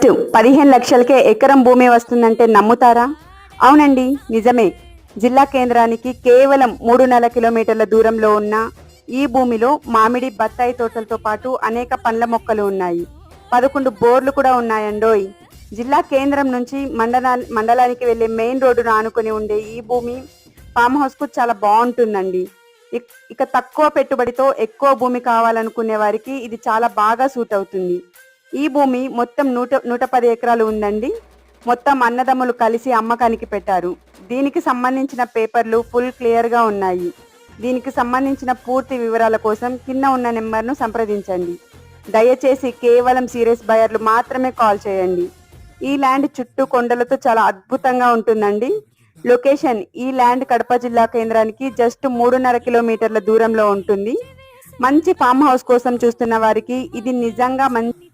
15 లక్షలకే ఎకరం భూమి వస్తుందంటే నమ్ముతారా? అవునండి, నిజమే. జిల్లా కేంద్రానికి కేవలం 3.5 కిలోమీటర్ల దూరంలో ఉన్న ఈ భూమిలో మామిడి, బత్తాయి తోటలతో పాటు అనేక పండ్ల మొక్కలు ఉన్నాయి. 11 బోర్లు కూడా ఉన్నాయండోయ్. జిల్లా కేంద్రం నుంచి మండలానికి వెళ్లే మెయిన్ రోడ్డును ఆనుకొని ఉండే ఈ భూమి ఫామ్ హౌస్ కు చాలా బాగుంటుందండి. ఇక తక్కువ పెట్టుబడితో ఎక్కువ భూమి కావాలనుకునే వారికి ఇది చాలా బాగా సూట్ అవుతుంది. ఈ భూమి మొత్తం 110 ఎకరాలు ఉందండి. మొత్తం అన్నదమ్ములు కలిసి అమ్మకానికి పెట్టారు. దీనికి సంబంధించిన పేపర్లు ఫుల్ క్లియర్గా ఉన్నాయి. దీనికి సంబంధించిన పూర్తి వివరాల కోసం కింద ఉన్న నెంబర్ను సంప్రదించండి. దయచేసి కేవలం సీరియస్ బయర్లు మాత్రమే కాల్ చేయండి. ఈ ల్యాండ్ చుట్టూ కొండలతో చాలా అద్భుతంగా ఉంటుందండి. లొకేషన్ ఈ ల్యాండ్ కడప జిల్లా కేంద్రానికి జస్ట్ 3.5 కిలోమీటర్ల దూరంలో ఉంటుంది. మంచి ఫామ్ హౌస్ కోసం చూస్తున్న వారికి ఇది నిజంగా మంచి